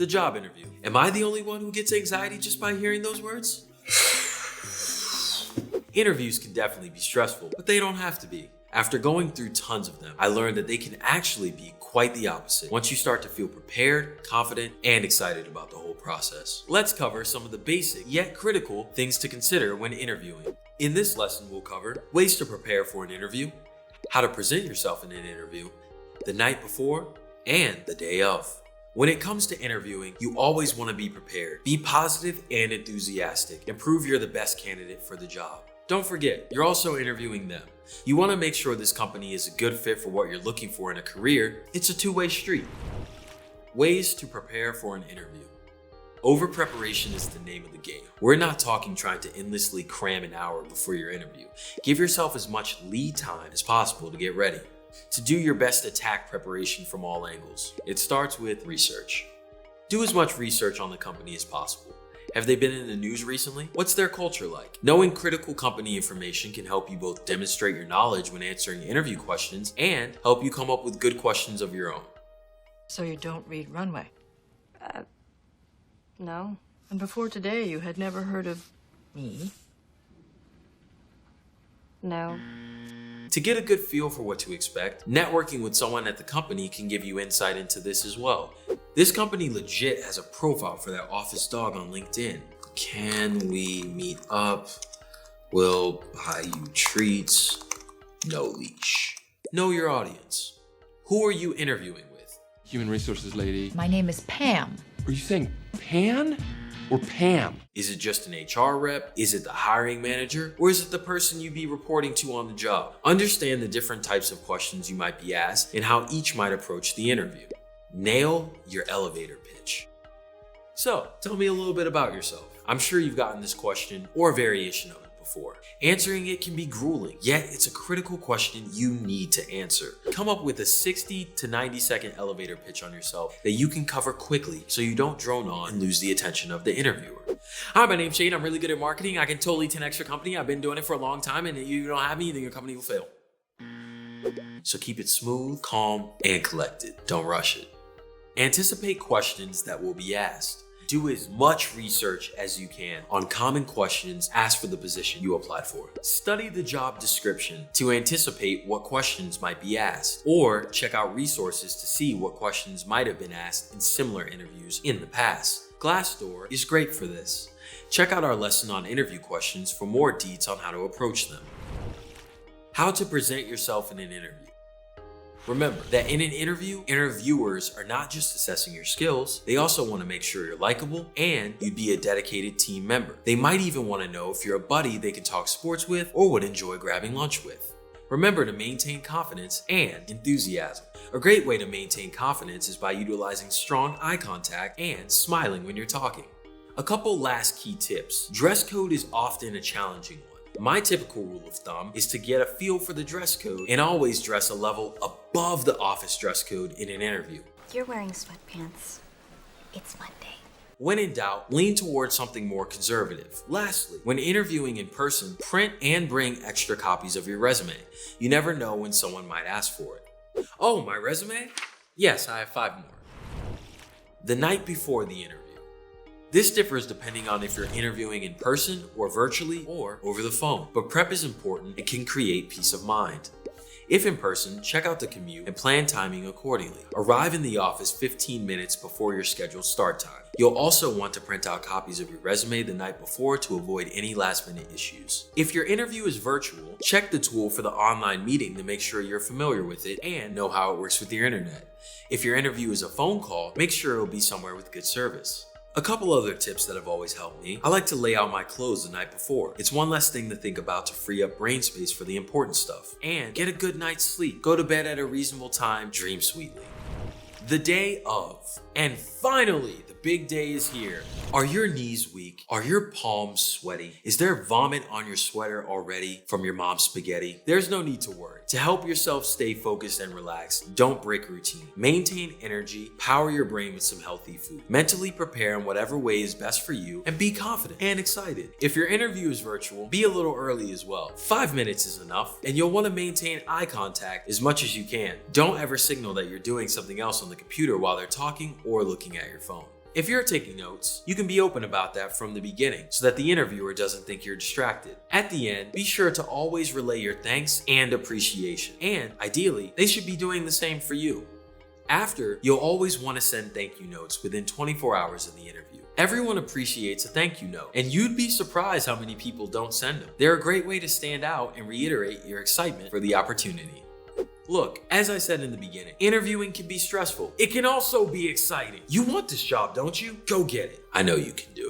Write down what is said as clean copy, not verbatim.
The job interview. Am I the only one who gets anxiety just by hearing those words? Interviews can definitely be stressful, but they don't have to be. After going through tons of them, I learned that they can actually be quite the opposite once you start to feel prepared, confident, and excited about the whole process. Let's cover some of the basic yet critical things to consider when interviewing. In this lesson, we'll cover ways to prepare for an interview, how to present yourself in an interview, the night before, and the day of. When it comes to interviewing, you always want to be prepared. Be positive and enthusiastic and prove you're the best candidate for the job. Don't forget, you're also interviewing them. You want to make sure this company is a good fit for what you're looking for in a career. It's a two-way street. Ways to prepare for an interview. Over-preparation is the name of the game. We're not talking trying to endlessly cram an hour before your interview. Give yourself as much lead time as possible to get ready. To do your best attack preparation from all angles, it starts with research. Do as much research on the company as possible. Have they been in the news recently? What's their culture like? Knowing critical company information can help you both demonstrate your knowledge when answering interview questions and help you come up with good questions of your own. So you don't read Runway? No. And before today, you had never heard of me? No. To get a good feel for what to expect, networking with someone at the company can give you insight into this as well. This company legit has a profile for their office dog on LinkedIn. Can we meet up? We'll buy you treats. No leash. Know your audience. Who are you interviewing with? Human resources lady. My name is Pam. Are you saying Pan or Pam? Is it just an HR rep? Is it the hiring manager? Or is it the person you be reporting to on the job? Understand the different types of questions you might be asked and how each might approach the interview. Nail your elevator pitch. So, tell me a little bit about yourself. I'm sure you've gotten this question or a variation of it before. Answering it can be grueling, yet it's a critical question you need to answer. Come up with a 60 to 90 second elevator pitch on yourself that you can cover quickly so you don't drone on and lose the attention of the interviewer. Hi, my name's Shane. I'm really good at marketing. I can totally 10x your company. I've been doing it for a long time, and if you don't have me, then your company will fail. So keep it smooth, calm, and collected. Don't rush it. Anticipate questions that will be asked. Do as much research as you can on common questions asked for the position you applied for. Study the job description to anticipate what questions might be asked, or check out resources to see what questions might have been asked in similar interviews in the past. Glassdoor is great for this. Check out our lesson on interview questions for more deets on how to approach them. How to present yourself in an interview. Remember that in an interview, interviewers are not just assessing your skills, they also want to make sure you're likable and you'd be a dedicated team member. They might even want to know if you're a buddy they can talk sports with or would enjoy grabbing lunch with. Remember to maintain confidence and enthusiasm. A great way to maintain confidence is by utilizing strong eye contact and smiling when you're talking. A couple last key tips. Dress code is often a challenging one. My typical rule of thumb is to get a feel for the dress code and always dress a level above the office dress code in an interview. You're wearing sweatpants. It's Monday. When in doubt, lean towards something more conservative. Lastly, when interviewing in person, print and bring extra copies of your resume. You never know when someone might ask for it. Oh, my resume? Yes, I have 5 more. The night before the interview. This differs depending on if you're interviewing in person or virtually or over the phone, but prep is important and can create peace of mind. If in person, check out the commute and plan timing accordingly. Arrive in the office 15 minutes before your scheduled start time. You'll also want to print out copies of your resume the night before to avoid any last-minute issues. If your interview is virtual, check the tool for the online meeting to make sure you're familiar with it and know how it works with your internet. If your interview is a phone call, make sure it'll be somewhere with good service. A couple other tips that have always helped me. I like to lay out my clothes the night before. It's one less thing to think about to free up brain space for the important stuff. And get a good night's sleep. Go to bed at a reasonable time. Dream sweetly. The day of. And finally, the big day is here. Are your knees weak? Are your palms sweaty? Is there vomit on your sweater already from your mom's spaghetti? There's no need to worry. To help yourself stay focused and relaxed, don't break routine. Maintain energy, power your brain with some healthy food. Mentally prepare in whatever way is best for you, and be confident and excited. If your interview is virtual, be a little early as well. 5 minutes is enough, and you'll want to maintain eye contact as much as you can. Don't ever signal that you're doing something else on the computer while they're talking or looking at your phone. If you're taking notes, you can be open about that from the beginning so that the interviewer doesn't think you're distracted. At the end, be sure to always relay your thanks and appreciation, and ideally, they should be doing the same for you. After, you'll always want to send thank you notes within 24 hours of the interview. Everyone appreciates a thank you note, and you'd be surprised how many people don't send them. They're a great way to stand out and reiterate your excitement for the opportunity. Look, as I said in the beginning, interviewing can be stressful. It can also be exciting. You want this job, don't you? Go get it. I know you can do it.